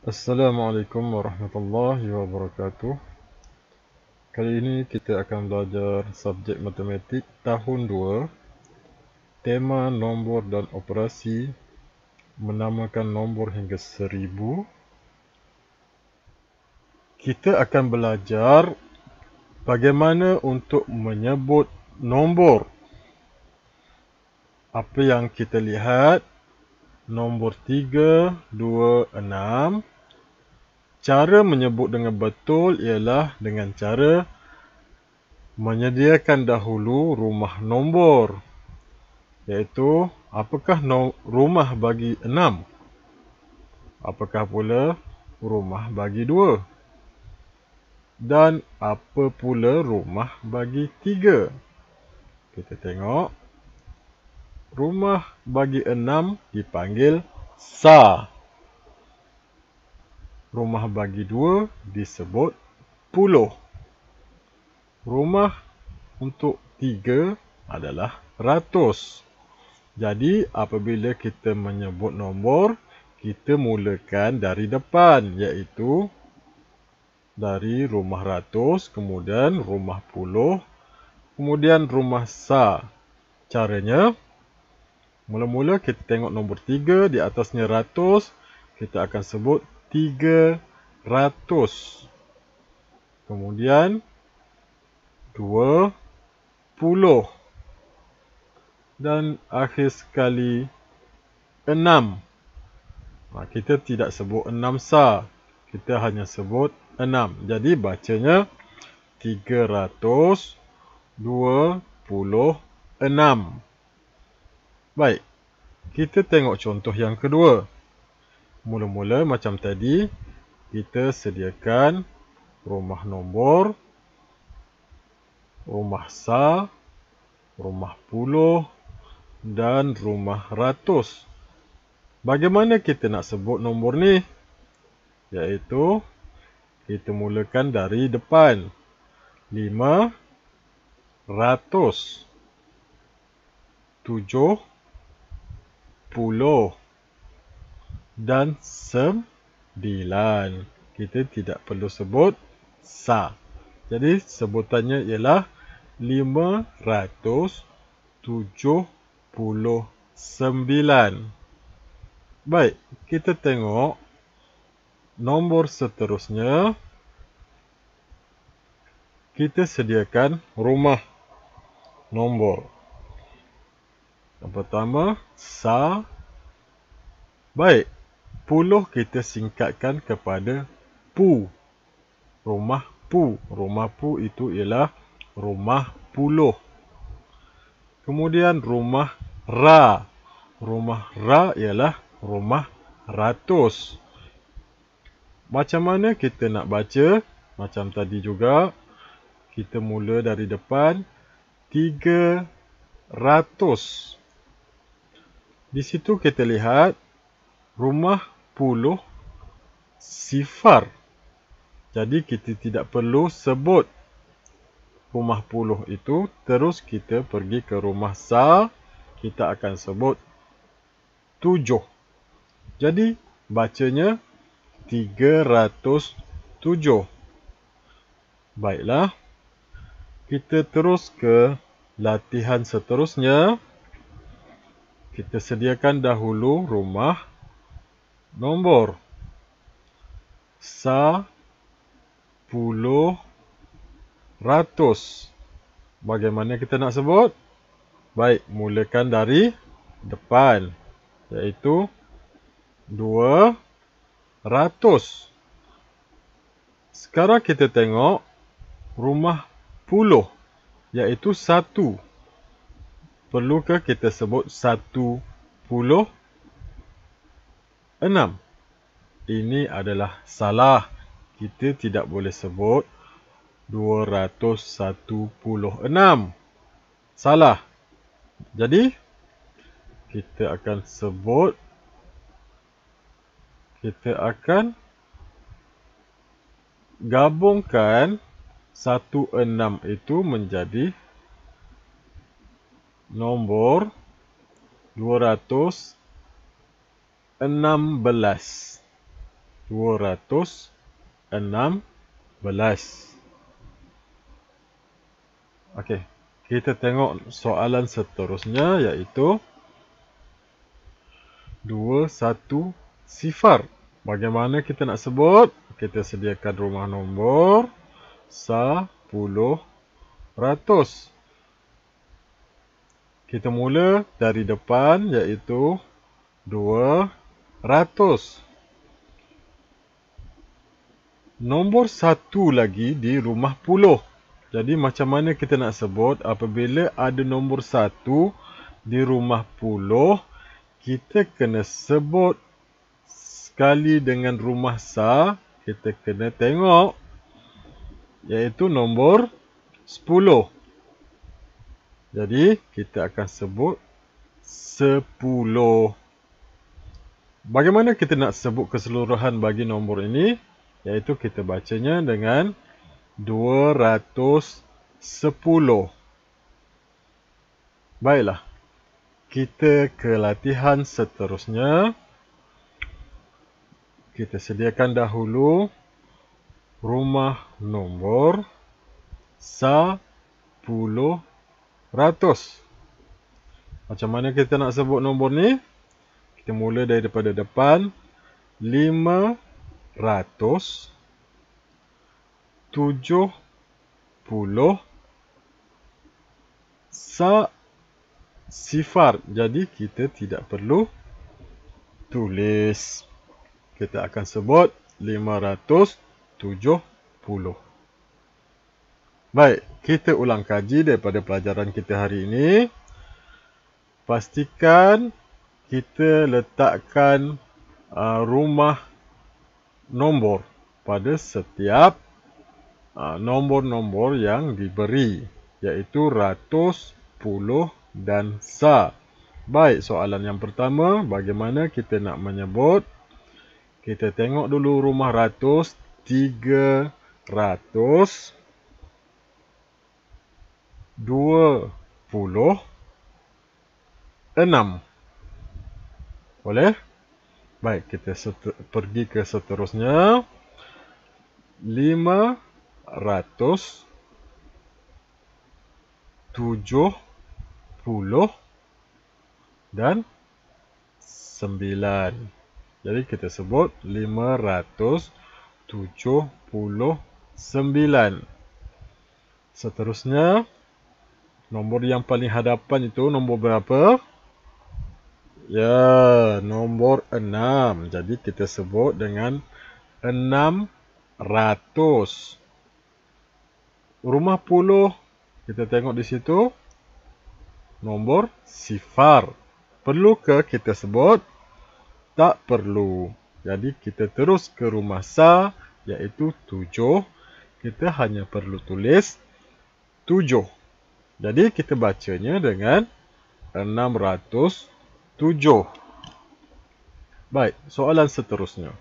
Assalamualaikum warahmatullahi wabarakatuh. Kali ini kita akan belajar subjek matematik tahun 2, tema nombor dan operasi, menamakan nombor hingga 1000. Kita akan belajar bagaimana untuk menyebut nombor. Apa yang kita lihat, nombor 3, 2, 6. Cara menyebut dengan betul ialah dengan cara menyediakan dahulu rumah nombor, iaitu apakah rumah bagi 6, apakah pula rumah bagi 2, dan apa pula rumah bagi 3. Kita tengok, rumah bagi 6 dipanggil sa. Rumah bagi 2 disebut puluh. Rumah untuk 3 adalah ratus. Jadi apabila kita menyebut nombor, kita mulakan dari depan, iaitu dari rumah ratus, kemudian rumah puluh, kemudian rumah sa. Caranya, mula-mula kita tengok nombor 3, di atasnya ratus, kita akan sebut 300. Kemudian 20. Dan akhir sekali 6. Kita tidak sebut 6 sa, kita hanya sebut 6. Jadi bacanya 326. Baik, kita tengok contoh yang kedua. Mula-mula macam tadi, kita sediakan rumah nombor, rumah sa, rumah puluh, dan rumah ratus. Bagaimana kita nak sebut nombor ni? Iaitu, kita mulakan dari depan. 500, 70, dan 9. Kita tidak perlu sebut sa. Jadi sebutannya ialah 579. Baik, kita tengok nombor seterusnya. Kita sediakan rumah nombor. Yang pertama, sa. Baik, puluh kita singkatkan kepada pu. Rumah pu. Rumah pu itu ialah rumah puluh. Kemudian rumah ra. Rumah ra ialah rumah ratus. Macam mana kita nak baca? Macam tadi juga, kita mula dari depan, 300. Di situ kita lihat rumah puluh sifar. Jadi kita tidak perlu sebut rumah puluh itu, terus kita pergi ke rumah sa, kita akan sebut 7. Jadi bacanya 307. Baiklah, kita terus ke latihan seterusnya. Kita sediakan dahulu rumah nombor. Sa, puluh, ratus. Bagaimana kita nak sebut? Baik, mulakan dari depan, iaitu 200. Sekarang kita tengok rumah puluh, iaitu 1. Perlukah kita sebut 106? Ini adalah salah. Kita tidak boleh sebut 216. Salah. Jadi, kita akan gabungkan 16 itu menjadi nombor 216. 216. Okey, kita tengok soalan seterusnya iaitu 210. Bagaimana kita nak sebut? Kita sediakan rumah nombor 10 ratus. Kita mula dari depan iaitu 200. Nombor 1 lagi di rumah puluh. Jadi macam mana kita nak sebut apabila ada nombor 1 di rumah puluh, kita kena sebut sekali dengan rumah sa, kita kena tengok iaitu nombor 10. Jadi kita akan sebut 10. Bagaimana kita nak sebut keseluruhan bagi nombor ini? Iaitu kita bacanya dengan 210. Baiklah, kita ke latihan seterusnya. Kita sediakan dahulu rumah nombor 10 ratus. Macam mana kita nak sebut nombor ni? Kita mula daripada depan. 570 sifar. Jadi kita tidak perlu tulis. Kita akan sebut 570. Baik, kita ulang kaji daripada pelajaran kita hari ini. Pastikan kita letakkan rumah nombor pada setiap nombor-nombor yang diberi, iaitu ratus, puluh dan sa. Baik, soalan yang pertama, bagaimana kita nak menyebut? Kita tengok dulu rumah ratus, 300, 26. Boleh? Baik, kita pergi ke seterusnya. 570 dan 9. Jadi kita sebut 579. Seterusnya, nombor yang paling hadapan itu nombor berapa? Ya, nombor 6. Jadi kita sebut dengan 600. Rumah puluh, kita tengok di situ nombor sifar. Perlu ke kita sebut? Tak perlu. Jadi kita terus ke rumah sa, iaitu 7. Kita hanya perlu tulis 7. Jadi kita bacanya dengan 607. Baik, soalan seterusnya.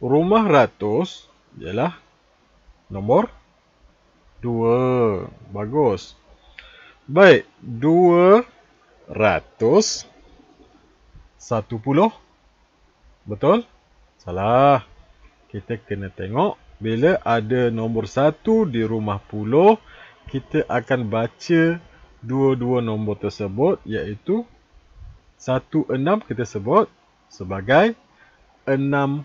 Rumah ratus ialah nombor 2. Bagus. Baik, 210. Betul? Salah. Kita kena tengok bila ada nombor 1 di rumah puluh, kita akan baca dua-dua nombor tersebut, iaitu 16 kita sebut sebagai 16.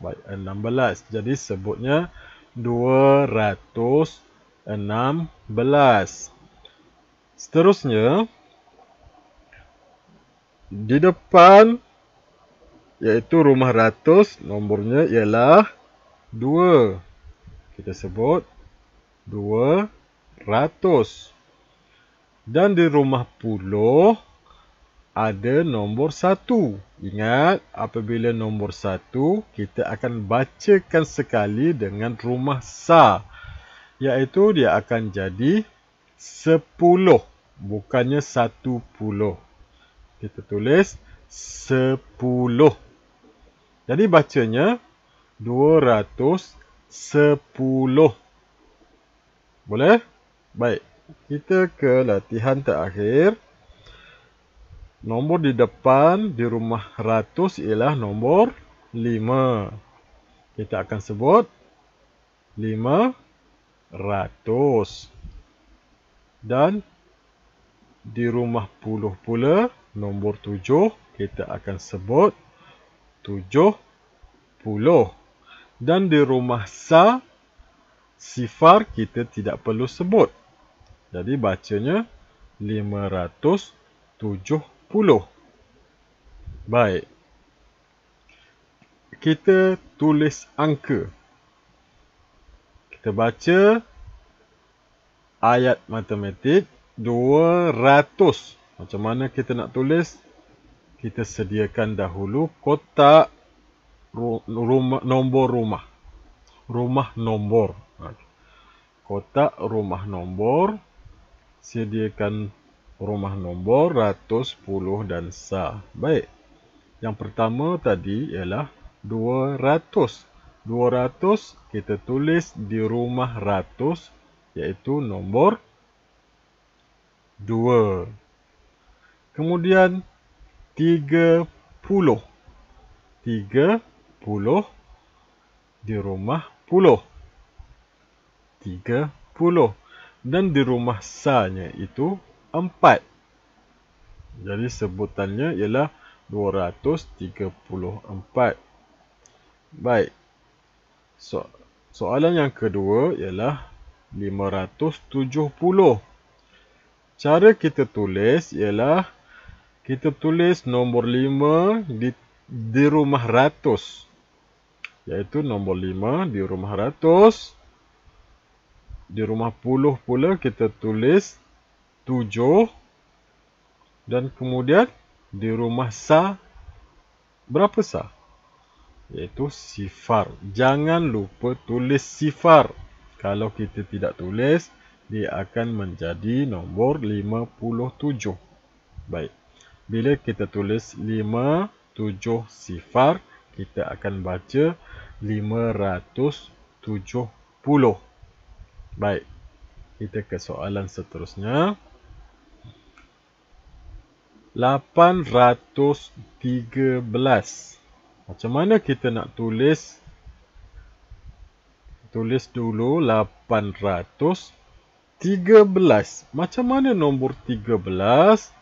Baik, 16. Jadi sebutnya 216. Seterusnya, di depan iaitu rumah ratus, nombornya ialah 2. Kita sebut 200. Dan di rumah puluh ada nombor 1. Ingat, apabila nombor 1, kita akan bacakan sekali dengan rumah sa, iaitu dia akan jadi 10, bukannya 10. Kita tulis 10. Jadi bacanya 210. Boleh? Baik, kita ke latihan terakhir. Nombor di depan di rumah ratus ialah nombor 5. Kita akan sebut 500. Dan di rumah puluh pula, nombor 7, kita akan sebut 70. Dan di rumah sa, sifar kita tidak perlu sebut. Jadi bacanya 570. Baik. Kita tulis angka. Kita baca ayat matematik 200. Macam mana kita nak tulis? Kita sediakan dahulu kotak nombor rumah. Rumah nombor. Kotak rumah nombor. Sediakan rumah nombor, ratus, puluh dan sa. Baik. Yang pertama tadi ialah 200. 200 kita tulis di rumah ratus, iaitu nombor 2. Kemudian 30. 30 di rumah puluh. 30. Dan di rumah sa-nya itu 4. Jadi sebutannya ialah 234. Baik. Soalan yang kedua ialah 570. Cara kita tulis ialah kita tulis nombor 5 di rumah ratus. Iaitu nombor 5 di rumah ratus. Di rumah puluh pula kita tulis 7. Dan kemudian di rumah sa, berapa sa? Iaitu sifar. Jangan lupa tulis sifar. Kalau kita tidak tulis, dia akan menjadi nombor 57. Baik. Bila kita tulis 57 sifar, kita akan baca 570. Baik. Kita ke soalan seterusnya. 813. Macam mana kita nak tulis? Tulis dulu 813. Macam mana nombor 13?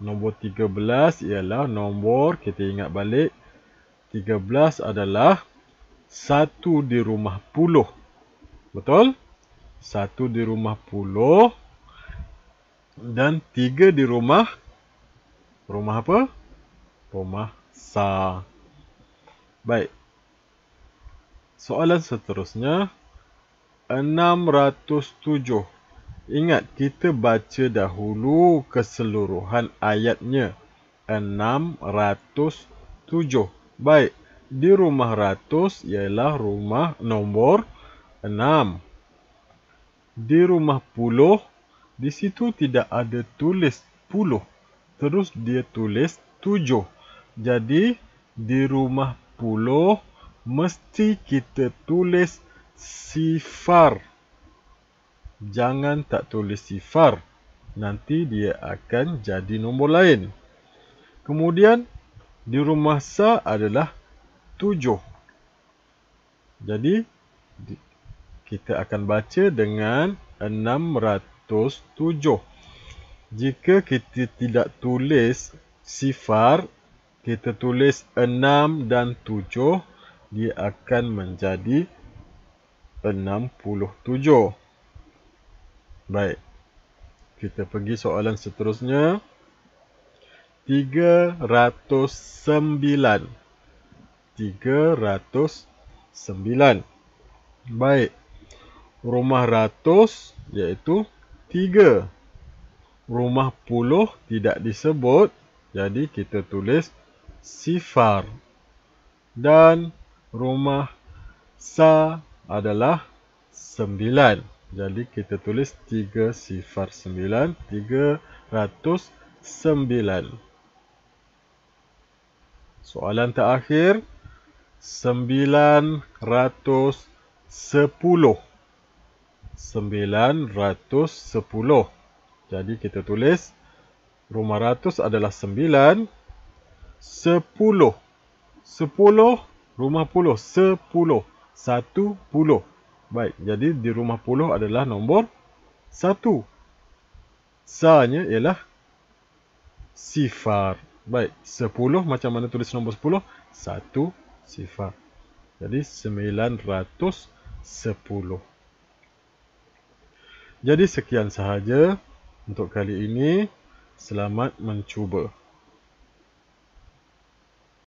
Nombor 13 ialah nombor, kita ingat balik, 13 adalah 1 di rumah puluh. Betul? 1 di rumah puluh. Dan 3 di rumah apa? Rumah sa. Baik. Soalan seterusnya. 607. Ingat, kita baca dahulu keseluruhan ayatnya. 607. Baik. Di rumah ratus ialah rumah nombor 6. Di rumah puluh, di situ tidak ada tulis puluh. Terus dia tulis 7. Jadi, di rumah puluh, mesti kita tulis sifar. Jangan tak tulis sifar. Nanti dia akan jadi nombor lain. Kemudian, di rumah sa adalah 7. Jadi, kita akan baca dengan 607. Jika kita tidak tulis sifar, kita tulis 6 dan 7, dia akan menjadi 67. Baik. Kita pergi soalan seterusnya. 309. 309. Baik. Rumah ratus iaitu 3. Rumah puluh tidak disebut, jadi kita tulis sifar. Dan rumah sa adalah 9. Jadi kita tulis 309, 309. Soalan terakhir, 910. 910. Jadi kita tulis Rumah ratus adalah 9. 10. 10. Rumah puluh. 10. 10. Baik, jadi di rumah puluh adalah nombor 1. Sa-nya ialah sifar. Baik, 10 macam mana tulis nombor 10? 1 sifar. Jadi 910. Jadi sekian sahaja untuk kali ini. Selamat mencuba.